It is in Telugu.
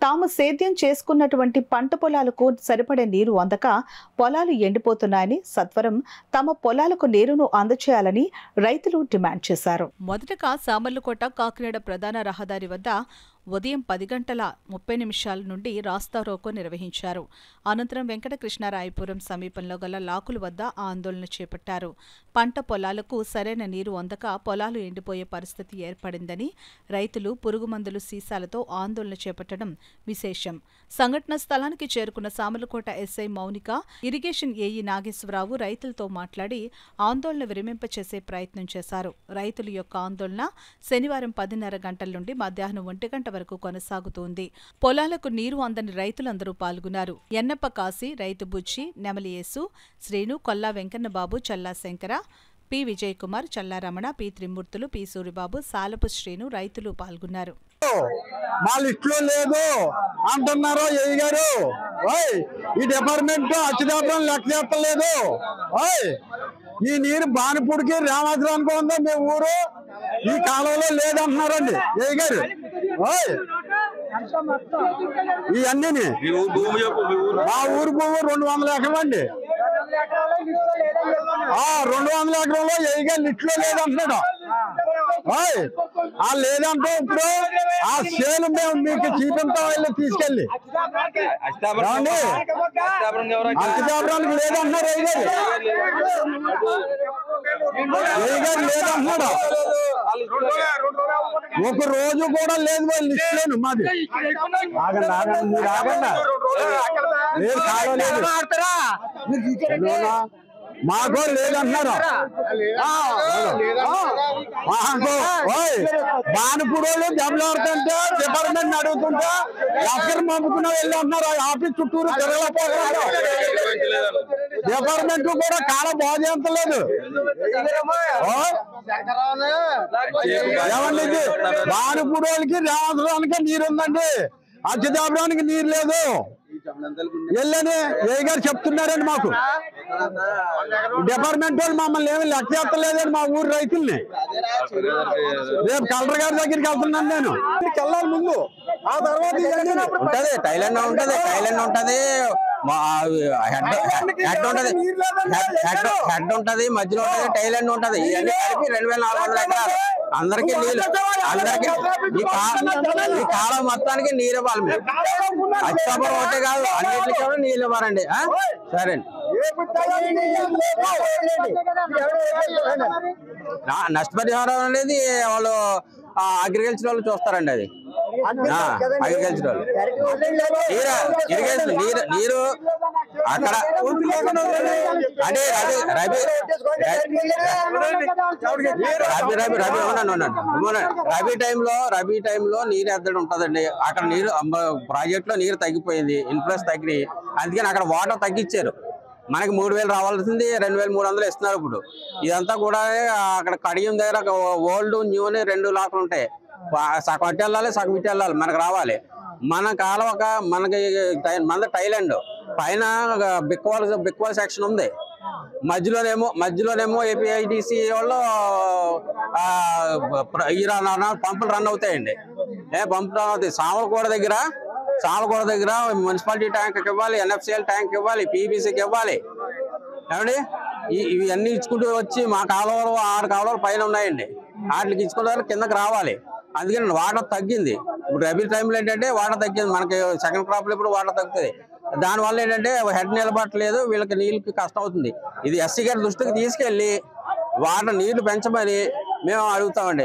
తాము సేద్యం చేసుకున్నటువంటి పంట పొలాలకు సరిపడే నీరు అందక పొలాలు ఎండిపోతున్నాయని, సత్వరం తమ పొలాలకు నీరును అందచేయాలని రైతులు డిమాండ్ చేశారు. మొదటగా సామర్లకోట కాకినాడ ప్రధాన రహదారి వద్ద ఉదయం 10:30 నుండి రాస్తారోకో నిర్వహించారు. అనంతరం వెంకటకృష్ణారాయపురం సమీపంలో గల లాకుల వద్ద ఆందోళన చేపట్టారు. పంట పొలాలకు సరైన నీరు అందక పొలాలు ఎండిపోయే పరిస్థితి ఏర్పడిందని రైతులు పురుగుమందులు సీసాలతో ఆందోళన చేపట్టడం విశేషం. సంఘటన స్థలానికి చేరుకున్న Samarlakota SI Mounika, irrigation AE Nageswararao రైతులతో మాట్లాడి ఆందోళన విరమింపచేసే ప్రయత్నం చేశారు. రైతుల యొక్క ఆందోళన శనివారం 10:30 గంటల నుండి మధ్యాహ్నం 1 గంట వరకు కొనసాగుతోంది. పొలాలకు నీరు అందని రైతులందరూ పాల్గొన్నారు. ఎన్నప్ప కాశీ, రైతు బుచ్చి, నెమలియేసు, శ్రీను, కొల్లా వెంకన్నబాబు, చల్లా శంకర, పి విజయ్ కుమార్, చల్లా రమణ, పి త్రిమూర్తులు, పి సూరిబాబు, సాలపు శ్రీను రైతులు పాల్గొన్నారు. మా లిస్టులో లేదు అంటున్నారు ఏఈ గారు. ఈ డిపార్ట్మెంట్ అచ్చుదాపడం లెక్క చేస్తలేదు. ఈ నీరు బానిపూడికి రామాద్రానికి ఉందా మీ ఊరు, ఈ కాలంలో లేదంటున్నారండి ఏఈ గారు. ఇవన్నీ మా ఊరు భూమి 200 ఎకరాలు అండి. 200 ఎకరంలో ఏఈ గారు లిస్టులో లేదంటున్నాడు. లేదంటే ఇప్పుడు ఆ సేలు మేము మీకు చూపించాం, వెళ్ళి తీసుకెళ్ళి అచ్చుదాపడానికి లేదంటున్నారు ఏఈ గారు. ఏఈ గారు లేదంటున్నాడు. ఒక రోజు కూడా లేదు వాళ్ళ లిస్టులోను. మాది ఆగండి ఆగండి, మీరు ఆగండి. లేదు కాలేదు, మాకు లేదంటున్నారు. బానిపూడోళ్ళు దెబ్బలాడుతుంటే డిపార్ట్మెంట్ అడుగుతుంటే ఎక్కడ పంపుకున్నా వెళ్ళి అంటున్నారు. ఆఫీస్ చుట్టూరు తిరగలేకపోతున్నారు. డిపార్ట్మెంట్ కూడా కాల బాధ్యతలేదు. ఏమండి, బానిపూడోళ్ళకి రావడానికి నీరు ఉందండి, అచ్చుదాపడానికి నీరు లేదు. వెళ్ళని ఏఈ గారు చెప్తున్నారండి. మాకు డిపార్ట్మెంట్ వాళ్ళు మమ్మల్ని ఏమి లెక్క చేస్తలేదండి మా ఊరు రైతుల్ని. రేపు కలెక్టర్ గారి దగ్గరికి వెళ్తున్నాను నేను. వెళ్ళాలి ముందు, ఆ తర్వాత ఉంటది టైలెండ్ ఉంటది, టైలెండ్ ఉంటది, హెడ్ ఉంటది, మధ్యలో ఉంటది, టైలెండ్ ఉంటది. ఇవన్నీ కలిపి 2400 ఎకరాలు అందరికి నీళ్ళు. అందరికి ఈ కాలం మొత్తానికి నీరు ఇవ్వాలి. మేము అచ్చాపురం ఒకటే కాదు, అన్నింటికి కూడా నీళ్ళు ఇవ్వాలండి. సరే అండి. నష్టపరిహారం అనేది వాళ్ళు అగ్రికల్చర్ వాళ్ళు చూస్తారండి. అది అగ్రికల్చర్ వాళ్ళు నీరు అక్కడ అంటే రబీ టైంలో నీరు ఎద్దడం ఉంటుందండి. అక్కడ నీరు ప్రాజెక్ట్ లో నీరు తగ్గిపోయింది, ఇన్ఫ్లస్ తగ్గినాయి. అందుకని అక్కడ వాటర్ తగ్గించారు. మనకి 3000 రావాల్సింది 2300 ఇస్తున్నారు. ఇప్పుడు ఇదంతా కూడా అక్కడ కడియం దగ్గర ఓల్డ్ న్యూ అని 2 లాకులు ఉంటాయి. సగం ఇటు వెళ్ళాలి, సగం ఇటు వెళ్ళాలి, మనకు రావాలి. మన కాలం ఒక మనకి మన టైలాండ్ పైన బిక్వాల్ సెక్షన్ ఉంది. మధ్యలోనేమో ఏపీఐడిసి వాళ్ళు పంపులు రన్ అవుతాయండి. పంపులు రన్ అవుతాయి. సామలకోట దగ్గర మున్సిపాలిటీ ట్యాంక్ ఇవ్వాలి, ఎన్ఎఫ్సిఎల్ ట్యాంక్ ఇవ్వాలి, పీబీసీకి ఇవ్వాలి. ఏమండి, ఇవన్నీ ఇచ్చుకుంటూ వచ్చి మా కాలువలు 6 కాలువలు పైన ఉన్నాయండి. వాటికి ఇచ్చుకుంటే కిందకి రావాలి. అందుకని వాటర్ తగ్గింది. ఇప్పుడు రబీ టైంలో ఏంటంటే వాటర్ తగ్గింది. మనకి సెకండ్ క్రాప్లో ఇప్పుడు వాటర్ తగ్గుతుంది. దానివల్ల ఏంటంటే హెడ్ నిలబట్టలేదు, వీళ్ళకి నీళ్ళకి కష్టం అవుతుంది. ఇది ఎస్సీ గారి దృష్టికి తీసుకెళ్ళి వాటర్ నీళ్లు పెంచమని మేము అడుగుతామండి.